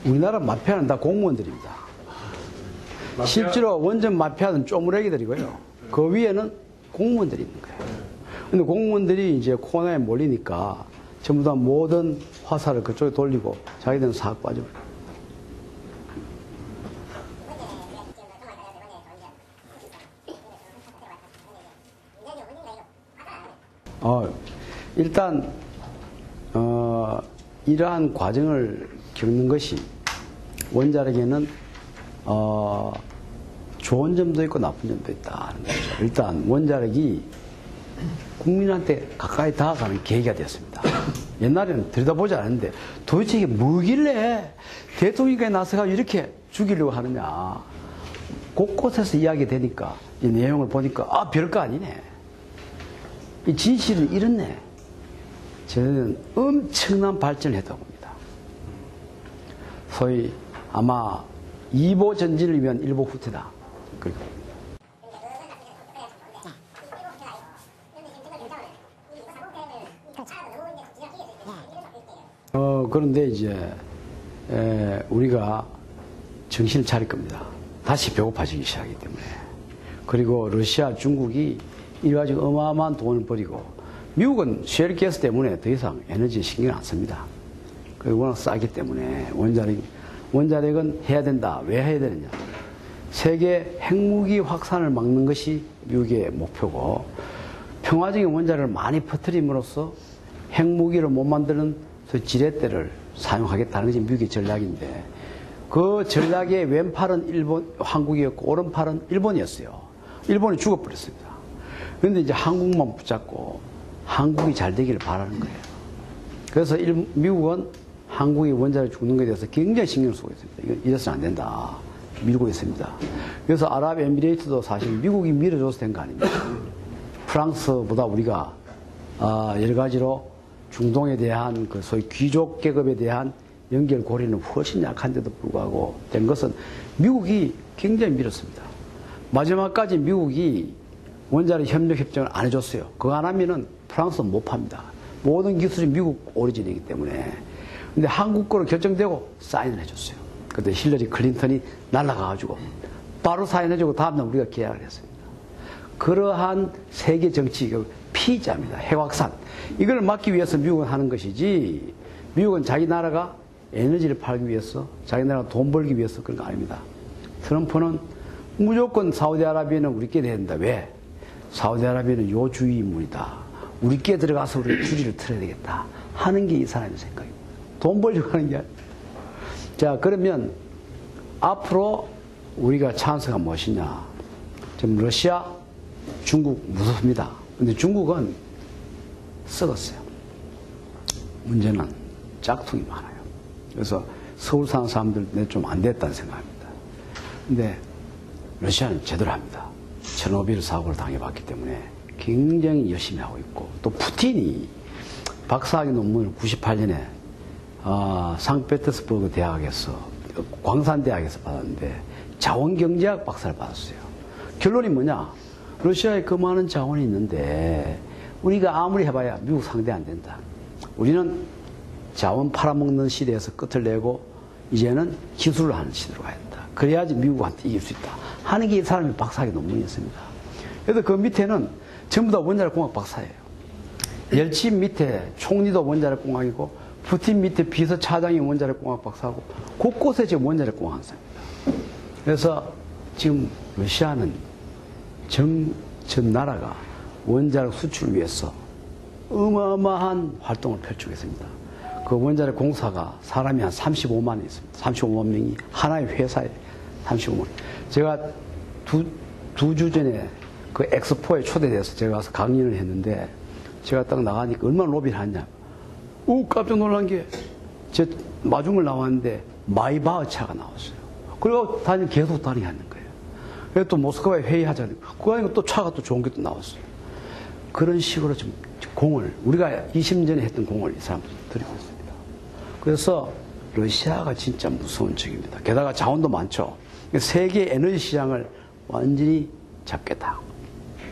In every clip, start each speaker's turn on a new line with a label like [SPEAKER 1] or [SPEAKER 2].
[SPEAKER 1] 우리나라 마피아는 다 공무원들입니다. 실제로 원전 마피아는 쪼무레기들이고요. 그 위에는 공무원들이 있는 거예요. 근데 공무원들이 이제 코너에 몰리니까 전부 다 모든 화살을 그쪽에 돌리고 자기들은 싹 빠져버려요. 일단 이러한 과정을 겪는 것이 원자력에는 좋은 점도 있고 나쁜 점도 있다는 거죠. 일단 원자력이 국민한테 가까이 다가가는 계기가 됐습니다. 옛날에는 들여다보지 않았는데 도대체 이게 뭐길래 대통령까지 나서가 이렇게 죽이려고 하느냐. 곳곳에서 이야기되니까 이 내용을 보니까 아 별거 아니네. 이 진실은 이렇네. 저는 엄청난 발전을 했다고 봅니다. 소위 아마 2보 전진을 위한 1보 후퇴다. 그런데 이제 우리가 정신을 차릴 겁니다. 다시 배고파지기 시작하기 때문에. 그리고 러시아, 중국이 이래가지고 어마어마한 돈을 버리고 미국은 셰일가스 때문에 더 이상 에너지에 신경 안 씁니다. 그리고 워낙 싸기 때문에 원자력은 해야 된다. 왜 해야 되느냐. 세계 핵무기 확산을 막는 것이 미국의 목표고 평화적인 원자력을 많이 퍼뜨림으로써 핵무기를 못 만드는 지렛대를 사용하겠다는 것이 미국의 전략인데 그 전략의 왼팔은 한국이었고 오른팔은 일본이었어요. 일본이 죽어버렸습니다. 그런데 이제 한국만 붙잡고 한국이 잘 되기를 바라는 거예요. 그래서 미국은 한국이 원자력 죽는 것에 대해서 굉장히 신경을 쓰고 있습니다. 이래서는 안 된다. 밀고 있습니다. 그래서 아랍에미레이트도 사실 미국이 밀어줘서 된 거 아닙니까? 프랑스보다 우리가 여러 가지로 중동에 대한 그 소위 귀족 계급에 대한 연결고리는 훨씬 약한데도 불구하고 된 것은 미국이 굉장히 밀었습니다. 마지막까지 미국이 원자력 협력 협정을 안 해줬어요. 그거 안 하면은 프랑스는 못 팝니다. 모든 기술이 미국 오리진이기 때문에. 근데 한국 거로 결정되고 사인을 해줬어요. 그때 힐러리 클린턴이 날아가가지고 바로 사인해주고 다음날 우리가 계약을 했습니다. 그러한 세계 정치 피의자입니다. 핵확산. 이걸 막기 위해서 미국은 하는 것이지 미국은 자기 나라가 에너지를 팔기 위해서 자기 나라가 돈 벌기 위해서 그런 거 아닙니다. 트럼프는 무조건 사우디아라비아는 우리께 돼야 된다. 왜? 사우디아라비아는 요주의 인물이다. 우리께 들어가서 우리 주리를 틀어야 되겠다 하는 게 이 사람의 생각입니다. 돈 벌려고 하는 게 아니에요. 자, 그러면 앞으로 우리가 찬스가 무엇이냐. 지금 러시아, 중국 무섭습니다. 근데 중국은 썩었어요. 문제는 짝퉁이 많아요. 그래서 서울 사는 사람들 좀 안 됐다는 생각합니다. 근데 러시아는 제대로 합니다. 체르노빌 사고를 당해봤기 때문에 굉장히 열심히 하고 있고 또 푸틴이 박사학위 논문을 98년에 상페테르스부르크 대학에서 광산대학에서 받았는데 자원경제학 박사를 받았어요. 결론이 뭐냐? 러시아에 그 많은 자원이 있는데 우리가 아무리 해봐야 미국 상대 안 된다. 우리는 자원 팔아먹는 시대에서 끝을 내고 이제는 기술을 하는 시대로 가야 된다. 그래야지 미국한테 이길 수 있다 하는 게 이 사람의 박사학위 논문이었습니다. 그래서 그 밑에는 전부 다 원자력공학 박사예요. 옐친 밑에 총리도 원자력공학이고 푸틴 밑에 비서차장이 원자력공학 박사고 곳곳에 지금 원자력공학 학사입니다. 그래서 지금 러시아는 전 나라가 원자력 수출을 위해서 어마어마한 활동을 펼치고 있습니다. 그 원자력 공사가 사람이 한 35만이 있습니다. 35만 명이 하나의 회사에 35만. 제가 두 주 전에 그 엑스포에 초대돼서 제가 가서 강연을 했는데 제가 딱 나가니까 얼마나 로비를 하냐. 깜짝 놀란 게 제 마중을 나왔는데 마이바흐 차가 나왔어요. 그리고 계속 다니게 하는 거예요. 그래서 또 모스크바에 회의하자니까 그거 아니고 또 차가 또 좋은 게 또 나왔어요. 그런 식으로 좀 공을 우리가 20년 전에 했던 공을 이 사람들이 드리고 있습니다. 그래서 러시아가 진짜 무서운 적입니다. 게다가 자원도 많죠. 세계 에너지 시장을 완전히 잡겠다.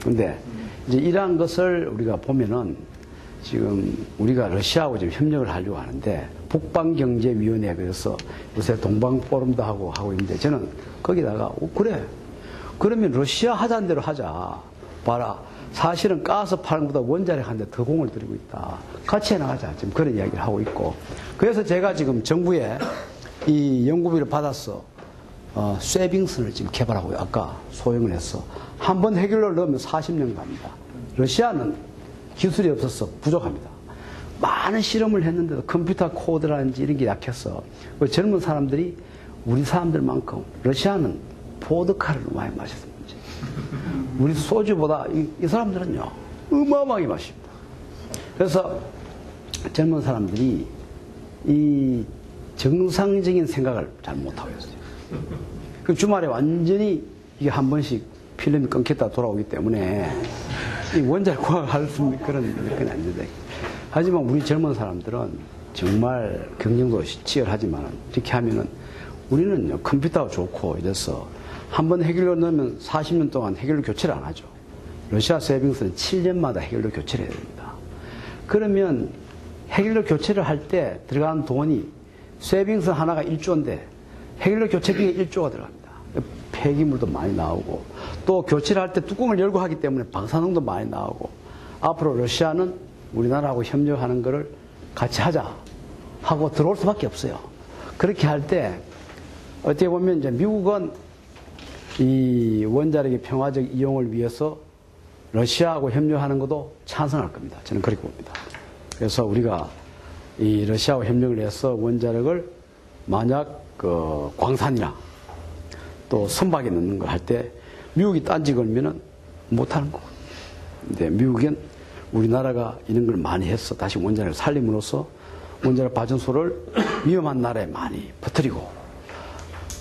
[SPEAKER 1] 근데 이제 이러한 것을 우리가 보면은 지금 우리가 러시아하고 지금 협력을 하려고 하는데 북방경제위원회 그래서 요새 동방포럼도 하고 있는데 저는 거기다가 그래 그러면 러시아 하자는 대로 하자. 봐라 사실은 가스 파는 것보다 원자력 하는데 더 공을 들이고 있다. 같이 해나가자. 지금 그런 이야기를 하고 있고 그래서 제가 지금 정부에 이 연구비를 받아서 쇠빙선을 지금 개발하고 아까 소형을 했어. 한 번 해결을 넣으면 40년 갑니다. 러시아는 기술이 없어서 부족합니다. 많은 실험을 했는데도 컴퓨터 코드라든지 이런 게 약해서 젊은 사람들이 우리 사람들만큼 러시아는 보드카를 많이 마셨습니다. 우리 소주보다 이 사람들은요 어마어마하게 마십니다. 그래서 젊은 사람들이 이 정상적인 생각을 잘 못하고 있어요. 그 주말에 완전히 이게 한 번씩 필름이 끊겼다 돌아오기 때문에 이 원자력 과학할 수 있는 그런 여건이 안 된다. 하지만 우리 젊은 사람들은 정말 경쟁도 치열하지만 이렇게 하면은 우리는 컴퓨터가 좋고 이래서 한번 해결료 넣으면 40년 동안 해결료 교체를 안 하죠. 러시아 세빙스는 7년마다 해결료 교체를 해야 됩니다. 그러면 해결료 교체를 할 때 들어가는 돈이 세빙스 하나가 1조인데 해결료 교체비에 1조가 들어갑니다. 폐기물도 많이 나오고 또 교체를 할 때 뚜껑을 열고 하기 때문에 방사능도 많이 나오고 앞으로 러시아는 우리나라하고 협력하는 거를 같이 하자 하고 들어올 수밖에 없어요. 그렇게 할 때 어떻게 보면 이제 미국은 이 원자력의 평화적 이용을 위해서 러시아하고 협력하는 것도 찬성할 겁니다. 저는 그렇게 봅니다. 그래서 우리가 이 러시아와 협력을 해서 원자력을 만약 그 광산이나 또 선박에 넣는 거 할 때 미국이 딴지 걸면은 못하는 거. 근데 미국은 우리나라가 이런 걸 많이 해서 다시 원자력을 살림으로써 원자력 발전소를 위험한 나라에 많이 퍼뜨리고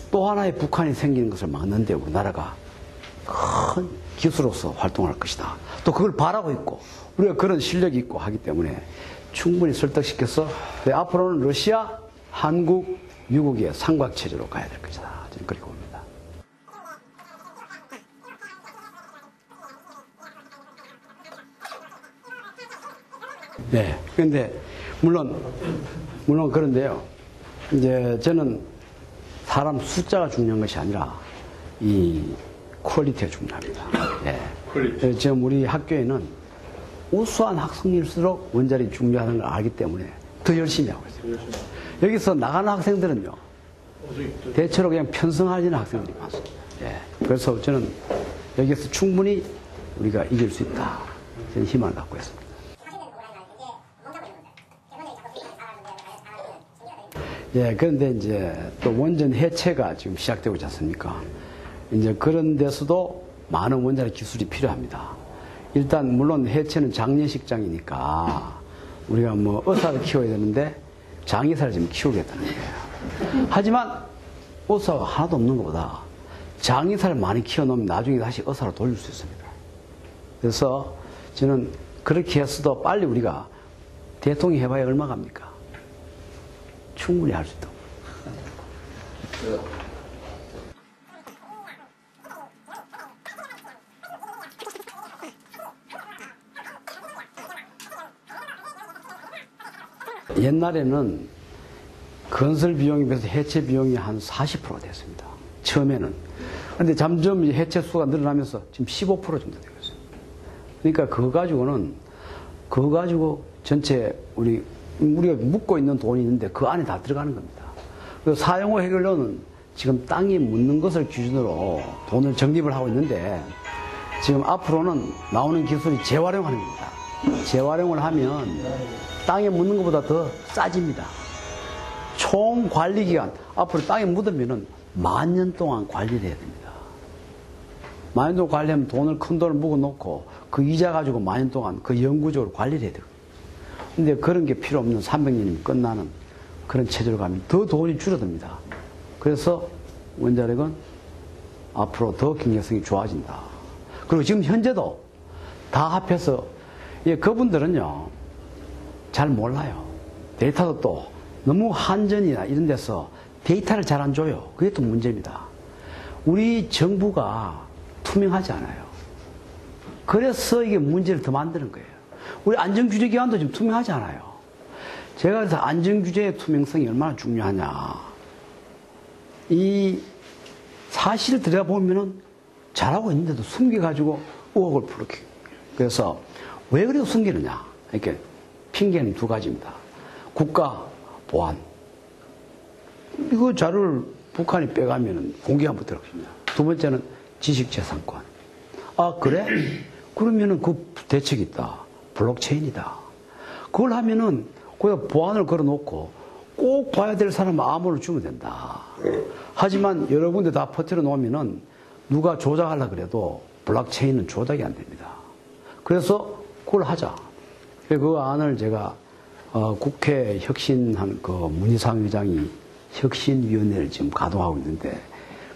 [SPEAKER 1] 또 하나의 북한이 생기는 것을 막는데 우리나라가 큰 기수로서 활동할 것이다. 또 그걸 바라고 있고 우리가 그런 실력이 있고 하기 때문에 충분히 설득시켜서 앞으로는 러시아, 한국, 미국의 삼각체제로 가야 될 것이다. 저는 그렇게 봅니다. 네. 그런데 물론 그런데요. 이제 저는 사람 숫자가 중요한 것이 아니라 이 퀄리티가 중요합니다. 예. 퀄리티. 지금 우리 학교에는 우수한 학생일수록 원자력이 중요하다는 걸 알기 때문에 더 열심히 하고 있어요. 여기서 나가는 학생들은요. 대체로 그냥 편성하지는 학생들이 많습니다. 예. 그래서 저는 여기서 충분히 우리가 이길 수 있다. 저는 희망을 갖고 있습니다. 예, 그런데 이제 또 원전 해체가 지금 시작되고 있지 않습니까? 이제 그런 데서도 많은 원자력 기술이 필요합니다. 일단, 물론 해체는 장례식장이니까 우리가 뭐 의사를 키워야 되는데 장의사를 지금 키우겠다는 거예요. 하지만 의사가 하나도 없는 것보다 장의사를 많이 키워놓으면 나중에 다시 의사로 돌릴 수 있습니다. 그래서 저는 그렇게 해서도 빨리 우리가 대통령 해봐야 얼마 갑니까? 충분히 할 수 있다고. 옛날에는 건설 비용에 비해서 해체 비용이 한 40% 됐습니다. 처음에는. 그런데 점점 해체 수가 늘어나면서 지금 15% 정도 되고 있어요. 그러니까 그거 가지고 전체 우리가 묻고 있는 돈이 있는데 그 안에 다 들어가는 겁니다. 그리고 사용후 해결료는 지금 땅이 묻는 것을 기준으로 돈을 적립을 하고 있는데 지금 앞으로는 나오는 기술이 재활용하는 겁니다. 재활용을 하면 땅에 묻는 것보다 더 싸집니다. 총 관리 기간, 앞으로 땅에 묻으면은 10,000년 동안 관리를 해야 됩니다. 10,000년 동안 관리하면 큰 돈을 묵어놓고 그 이자 가지고 10,000년 동안 그 영구적으로 관리를 해야 돼요. 근데 그런 게 필요 없는 300년이면 끝나는 그런 체제로 가면 더 돈이 줄어듭니다. 그래서 원자력은 앞으로 더 경제성이 좋아진다. 그리고 지금 현재도 다 합해서 그분들은요 잘 몰라요. 데이터도 또 너무 한전이나 이런 데서 데이터를 잘 안 줘요. 그게 또 문제입니다. 우리 정부가 투명하지 않아요. 그래서 이게 문제를 더 만드는 거예요. 우리 안전규제기관도 지금 투명하지 않아요. 제가 그래서 안전규제의 투명성이 얼마나 중요하냐. 이 사실을 들여다보면은 잘하고 있는데도 숨겨가지고 의혹을 불러키고. 그래서 왜 그래도 숨기느냐. 이렇게 핑계는 두 가지입니다. 국가 보안. 이거 자료를 북한이 빼가면 공개가 못하겠습니다 두 번째는 지식재산권. 아, 그래? 그러면은 그 대책이 있다. 블록체인이다. 그걸 하면은 거기다 보안을 걸어놓고 꼭 봐야 될 사람은 암호를 주면 된다. 하지만 여러 군데 다 퍼뜨려 놓으면은 누가 조작하려고 그래도 블록체인은 조작이 안 됩니다. 그래서 그걸 하자. 그 안을 제가 국회 혁신한 그 문희상 의장이 혁신위원회를 지금 가동하고 있는데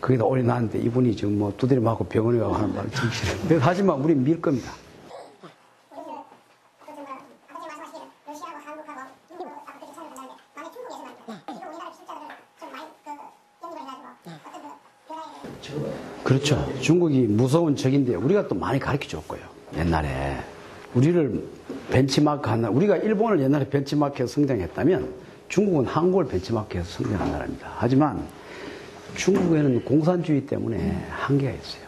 [SPEAKER 1] 거기다 올려놨는데 이분이 지금 뭐 두드려 맞고 병원에 가고 하는 말을 정신을. 하지만 우린 밀 겁니다. 그렇죠. 중국이 무서운 적인데 우리가 또 많이 가르쳐 줬고요. 옛날에. 우리를 벤치마크 하나, 우리가 일본을 옛날에 벤치마크해서 성장했다면 중국은 한국을 벤치마크해서 성장한 나라입니다. 하지만 중국에는 공산주의 때문에 한계가 있어요.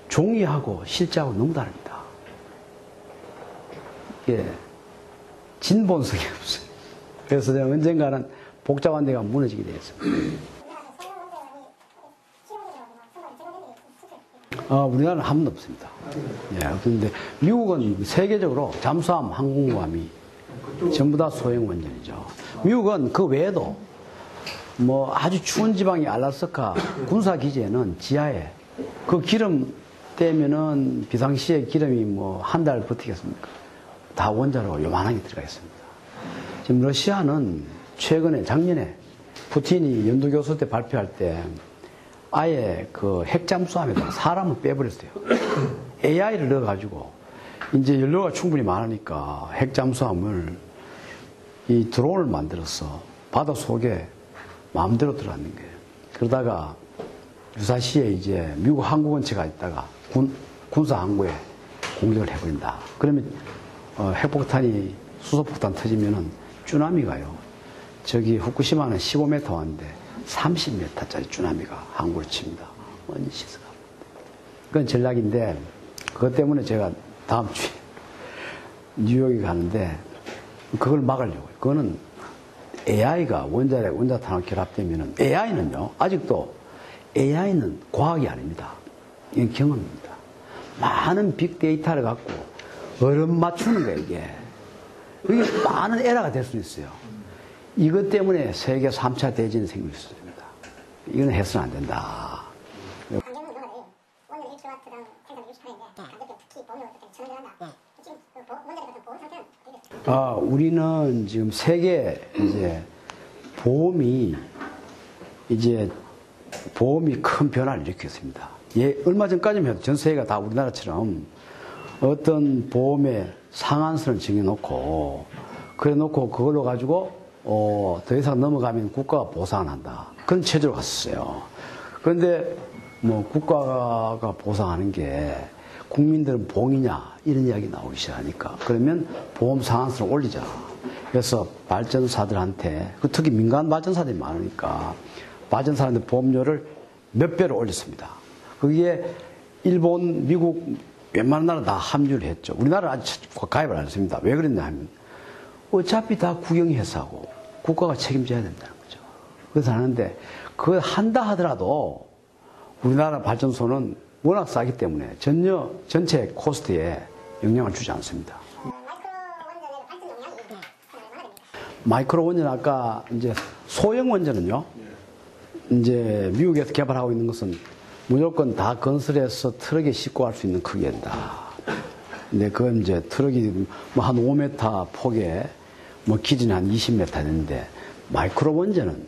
[SPEAKER 1] 종이하고 실제하고 너무 다릅니다. 이게 진본성이 없어요. 그래서 제가 언젠가는 복잡한 데가 무너지게 되어 있습니다. 우리나라는 한 번도 없습니다. 예, 그런데 미국은 세계적으로 잠수함, 항공모함이 전부 다 소형 원전이죠. 미국은 그 외에도 뭐 아주 추운 지방이 알라스카 군사기지에는 지하에 그 기름 떼면은 비상시에 기름이 뭐 한 달 버티겠습니까? 다 원자로 요만하게 들어가 있습니다. 지금 러시아는 최근에 작년에 푸틴이 연두교수 때 발표할 때 아예 그 핵잠수함에다가 사람을 빼버렸어요. AI를 넣어가지고 이제 연료가 충분히 많으니까 핵잠수함을 이 드론을 만들어서 바다 속에 마음대로 들어가는 거예요. 그러다가 유사시에 이제 미국 항구근처가 있다가 군사항구에 공격을 해버린다. 그러면 핵폭탄이 수소폭탄 터지면은 쭈나미가요. 저기 후쿠시마는 15m 왔는데 30m짜리 쭈나미가 항구를 칩니다. 완전 시스가. 그건 전략인데 그것 때문에 제가 다음 주에 뉴욕에 가는데 그걸 막으려고요. 그거는 AI가 원자탄하고 결합되면은 AI는요. 아직도 AI는 과학이 아닙니다. 이건 경험입니다. 많은 빅데이터를 갖고 얼음 맞추는 거예요. 이게 많은 에러가 될 수 있어요. 이것 때문에 세계 3차 대전이 생길 수 있습니다. 이건 해서는 안 된다. 우리는 지금 세계 보험이 큰 변화를 일으켰습니다. 얼마 전까지만 전 세계가 다 우리나라처럼 어떤 보험의 상한선을 정해놓고 그래 놓고 그걸로 가지고 더 이상 넘어가면 국가가 보상을 한다. 그런 체제로 갔었어요. 그런데 뭐 국가가 보상하는 게 국민들은 봉이냐 이런 이야기 나오기 시작하니까 그러면 보험 상한선을 올리자. 그래서 발전사들한테 특히 민간 발전사들이 많으니까 발전사한테 보험료를 몇 배로 올렸습니다. 그게 일본, 미국 웬만한 나라 다 합류를 했죠. 우리나라는 아직 가입을 안 했습니다. 왜 그랬냐 하면 어차피 다 국영회사고 국가가 책임져야 된다는 거죠. 그래서 하는데 그걸 한다 하더라도 우리나라 발전소는 워낙 싸기 때문에 전체 코스트에 영향을 주지 않습니다. 마이크로 원전 아까 이제 소형 원전은요. 이제 미국에서 개발하고 있는 것은 무조건 다 건설해서 트럭에 싣고 갈 수 있는 크기다. 근데 그건 이제 트럭이 뭐 한 5m 폭에 뭐 기준이 한 20m 되는데 마이크로 원전은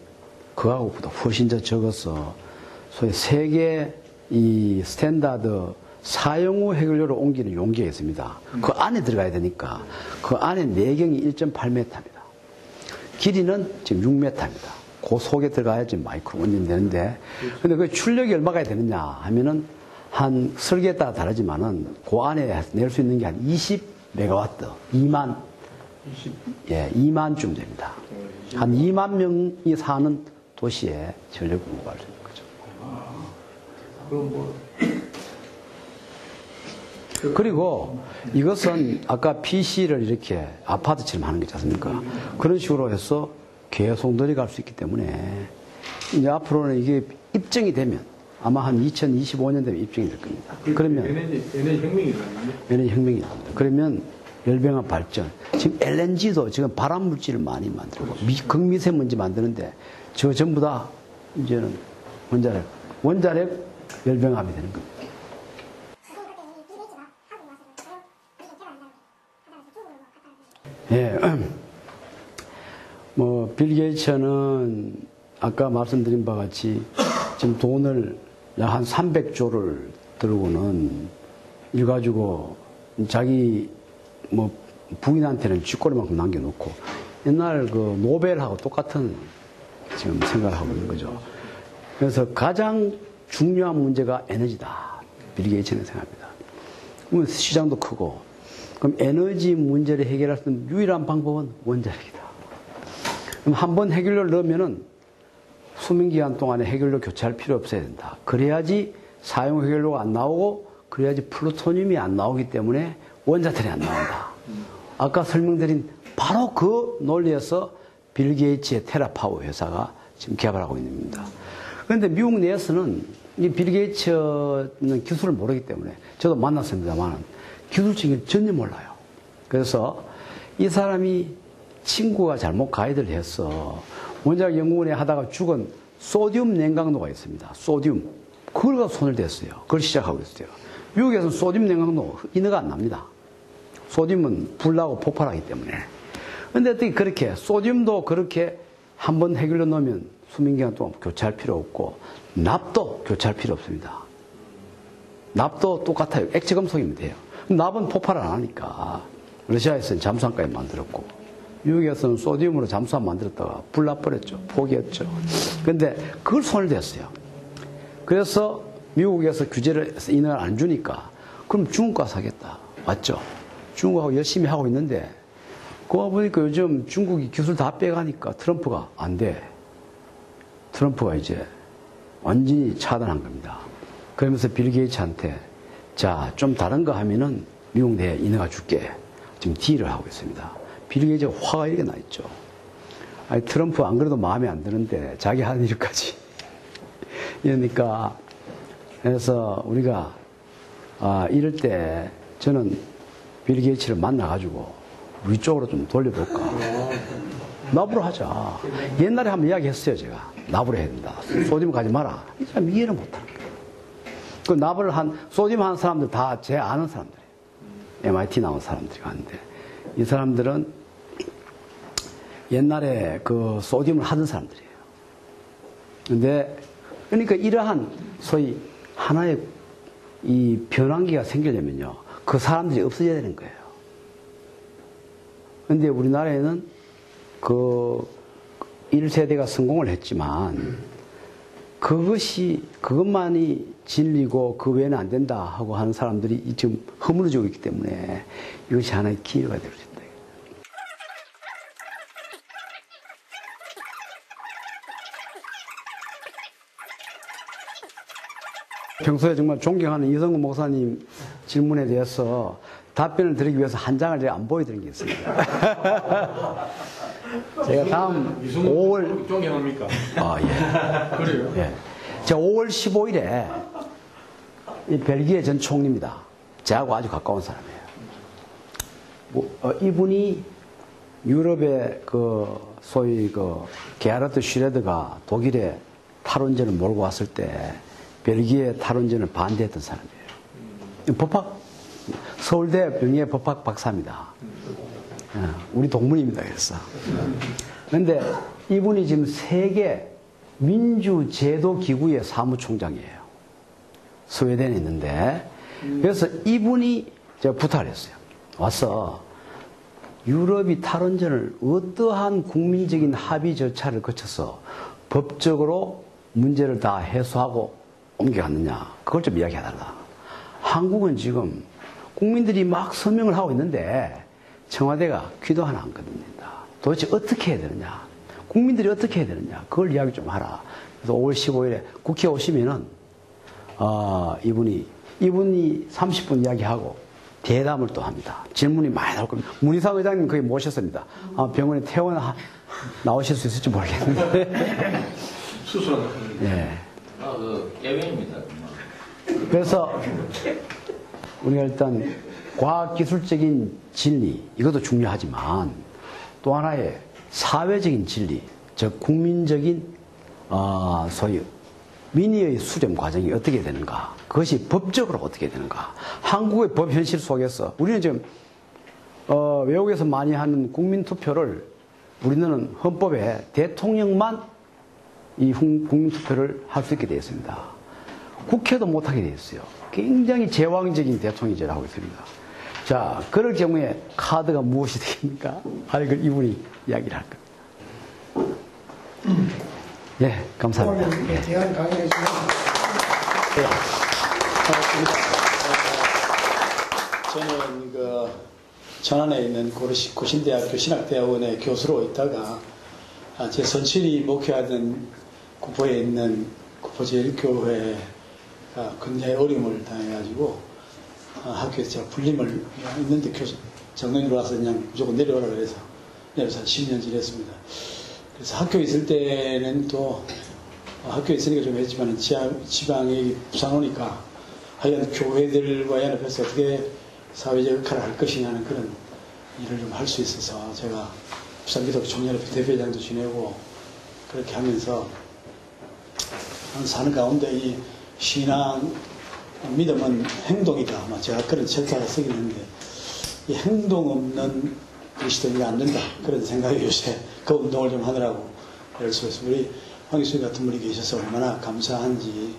[SPEAKER 1] 그거하고보다 훨씬 더 적어서 소위 세계 이 스탠다드 사용 후 해결료를 옮기는 용기가 있습니다. 그 안에 들어가야 되니까 그 안에 내경이 1.8m입니다. 길이는 지금 6m입니다. 그 속에 들어가야 지금 마이크로 원전이 되는데, 근데 그 출력이 얼마가 되느냐 하면은 한 설계에 따라 다르지만은 그 안에 낼 수 있는 게 한 20메가와트, 2만, 2만쯤 됩니다. 한 2만 명이 사는 도시에 전력 공급할 수 있는 거죠.
[SPEAKER 2] 그럼 뭐.
[SPEAKER 1] 그리고 이것은 아까 PC를 이렇게 아파트처럼 하는 게 있지 않습니까? 그런 식으로 해서 계속 늘어갈 수 있기 때문에 이제 앞으로는 이게 입증이 되면 아마 한 2025년 되면 입증이 될 겁니다. 그러면
[SPEAKER 2] 에너지 혁명이거든요.
[SPEAKER 1] 에너지 혁명이 됩니다. 그러면 열병합 발전. 지금 LNG도 지금 발암 물질을 많이 만들고 극미세먼지 만드는데 저 전부 다 이제는 원자력 열병합이 되는 겁니다. 예, 빌 게이츠는 아까 말씀드린 바와 같이 지금 돈을 약 한 300조를 들고는 일가지고 자기 부인한테는 쥐꼬리만큼 남겨놓고 옛날 그 노벨하고 똑같은 지금 생각을 하고 있는 거죠. 그래서 가장 중요한 문제가 에너지다. 빌 게이츠는 생각합니다. 그러면 시장도 크고 그럼 에너지 문제를 해결할 수 있는 유일한 방법은 원자력이다. 그럼 한번 해결료를 넣으면은 수명기간 동안에 해결료 교체할 필요 없어야 된다. 그래야지 사용 해결료가 안 나오고 그래야지 플루토늄이 안 나오기 때문에 원자탄이 안 나온다. 아까 설명드린 바로 그 논리에서 빌 게이츠의 테라파워 회사가 지금 개발하고 있는 겁니다. 그런데 미국 내에서는 이 빌 게이츠는 기술을 모르기 때문에 저도 만났습니다만 기술적인 걸 전혀 몰라요. 그래서 이 사람이 친구가 잘못 가이드를 해서 원자력 연구원에 하다가 죽은 소듐 냉각로가 있습니다. 소듐. 그걸 가지고 손을 댔어요. 그걸 시작하고 있어요. 미국에서는 소듐 냉각로 인허가 안 납니다. 소듐은 불나고 폭발하기 때문에. 근데 어떻게 그렇게, 소듐도 그렇게 한번 해결로 넣으면 수명기간 동안 교체할 필요 없고, 납도 교체할 필요 없습니다. 납도 똑같아요. 액체 금속이면 돼요. 납은 폭발을 안 하니까 러시아에서는 잠수함까지 만들었고 미국에서는 소듐으로 잠수함 만들었다가 불나버렸죠. 포기했죠. 근데 그걸 손을 댔어요. 그래서 미국에서 규제를 인허를 안 주니까 그럼 중국 가서 하겠다. 맞죠? 중국하고 열심히 하고 있는데 그거 보니까 요즘 중국이 기술 다 빼가니까 트럼프가 안 돼. 트럼프가 이제 완전히 차단한 겁니다. 그러면서 빌 게이츠한테 자, 좀 다른 거 하면은 미국 내에 인허가 줄게. 지금 딜을 하고 있습니다. 빌 게이츠가 화가 이렇게 나 있죠. 아니, 트럼프 안 그래도 마음에 안 드는데 자기 하는 일까지. 이러니까, 그래서 우리가, 이럴 때 저는 빌 게이츠를 만나가지고 우리 쪽으로 좀 돌려볼까. 나부로 하자. 옛날에 한번 이야기했어요, 제가. 나부로 해야 된다. 소듐 가지 마라. 이 사람 이해를 못하는 거예요. 그 납을 소듐 한 사람들 다 제 아는 사람들이에요. MIT 나온 사람들이 가는데, 이 사람들은 옛날에 그 소듐을 하던 사람들이에요. 근데, 그러니까 이러한 소위 하나의 이 변환기가 생기려면요, 그 사람들이 없어져야 되는 거예요. 근데 우리나라에는 그 1세대가 성공을 했지만, 그것만이 진리고 그 외에는 안 된다 하고 하는 사람들이 지금 허물어지고 있기 때문에 이것이 하나의 기회가 될 수 있다. 평소에 정말 존경하는 이성근 목사님 질문에 대해서 답변을 드리기 위해서 한 장을 제가 안 보여드린 게 있습니다. 제가 다음 5월
[SPEAKER 2] 존경합니까?
[SPEAKER 1] 예.
[SPEAKER 2] 그래요?
[SPEAKER 1] 예. 제가 5월 15일에 이 벨기에 전 총리입니다. 저하고 아주 가까운 사람이에요. 이분이 유럽의 그 소위 그 게하르트 슈레드가 독일에 탈원전을 몰고 왔을 때 벨기에 탈원전을 반대했던 사람이에요. 법학 서울대 병예 법학 박사입니다. 우리 동문입니다. 그래서. 그런데 이분이 지금 세계 민주제도기구의 사무총장이에요. 스웨덴에 있는데. 그래서 이분이 제가 부탁을 했어요. 와서 유럽이 탈원전을 어떠한 국민적인 합의 절차를 거쳐서 법적으로 문제를 다 해소하고 옮겨갔느냐. 그걸 좀 이야기해달라. 한국은 지금 국민들이 막 서명을 하고 있는데 청와대가 귀도 하나 안 거듭니다. 도대체 어떻게 해야 되느냐. 국민들이 어떻게 해야 되느냐. 그걸 이야기 좀 하라. 그래서 5월 15일에 국회 오시면은 이분이 30분 이야기하고 대담을 또 합니다. 질문이 많이 나올 겁니다. 문희상 의장님 거기 모셨습니다. 병원에 나오실 수 있을지 모르겠는데.
[SPEAKER 2] 수술하다.
[SPEAKER 1] 네.
[SPEAKER 3] 예외입니다.
[SPEAKER 1] 그래서 우리가 일단 과학기술적인 진리, 이것도 중요하지만 또 하나의 사회적인 진리, 즉 국민적인 소위 민의의 수렴 과정이 어떻게 되는가, 그것이 법적으로 어떻게 되는가. 한국의 법 현실 속에서 우리는 지금 외국에서 많이 하는 국민투표를 우리는 헌법에 대통령만 이 국민투표를 할 수 있게 되어 있습니다. 국회도 못하게 되어 있어요. 굉장히 제왕적인 대통령제를 하고 있습니다. 자, 그럴 경우에 카드가 무엇이 되겠습니까? 이걸 이분이 이야기를 할 겁니다. 네, 감사합니다.
[SPEAKER 4] 네, 대안 강의해 주시면.
[SPEAKER 5] 네, 저는 그 천안에 있는 고신대학교 신학대학원의 교수로 있다가 제 선친이 목회하던 구포에 있는 구포제일교회가 굉장히 어려움을 당해가지고 학교에서 제가 불림을 있는데 장로님으로 와서 그냥 무조건 내려오라 그래서 내려서 한 10년 지냈습니다. 그래서 학교에 있을 때는 또 학교에 있으니까 좀 했지만 지방에 부산 오니까 하여간 교회들과 연합해서 어떻게 사회적 역할을 할 것이냐는 그런 일을 좀 할 수 있어서 제가 부산기독교 총연합회 대표장도 지내고 그렇게 하면서 사는 가운데 이 신앙, 믿음은 행동이다. 제가 그런 철자를 쓰긴 했는데 이 행동 없는 그리스도인이 안 된다. 그런 생각이 요새 그 운동을 좀 하느라고 애를 쓰고 있습니다. 우리 황 교수님 같은 분이 계셔서 얼마나 감사한지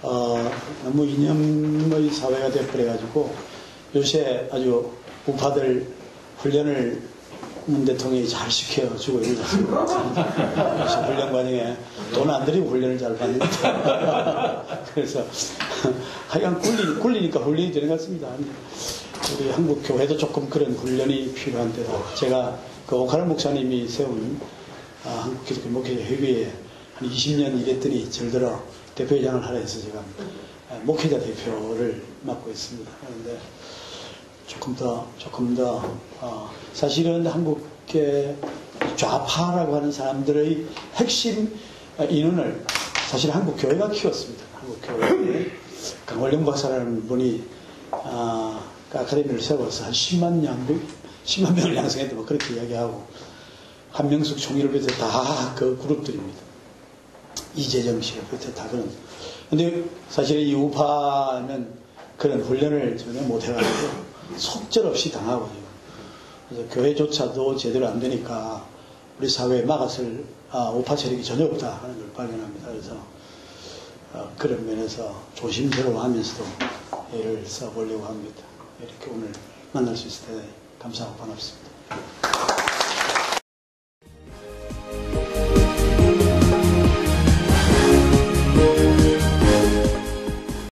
[SPEAKER 5] 너무 이념의 사회가 되어버려가지고 요새 아주 우파들 훈련을 문 대통령이 잘 시켜주고 있는 것 같습니다. 그래서 훈련 과정에 돈 안 들이고 훈련을 잘 받는데 그래서 하여간 굴리니까 훈련이 되는 것 같습니다. 우리 한국 교회도 조금 그런 훈련이 필요한데도 제가 그 오카르 목사님이 세운 한국 기독교 목회자 협의회에 한 20년 일했더니 절들어 대표회장을 하라 해서 제가 목회자 대표를 맡고 있습니다. 그런데 조금 더 사실은 한국의 좌파라고 하는 사람들의 핵심 인원을 사실 한국 교회가 키웠습니다. 한국 교회 강원령 박사라는 분이 아카데미를 세워서 한 10만 명을 양성했다 뭐 그렇게 이야기하고 한명숙 총리를 비롯해 다 그 그룹들입니다. 이재정 씨를 비롯해 다 그런. 근데 사실 이 우파는 그런 훈련을 전혀 못 해가지고 속절없이 당하고 있어요. 그래서 교회조차도 제대로 안 되니까 우리 사회에 막았을 우파 세력이 전혀 없다 하는 걸 발견합니다. 그래서 그런 면에서 조심스러워하면서도 애를 써보려고 합니다. 이렇게 오늘 만날 수 있을 때 감사하고 반갑습니다.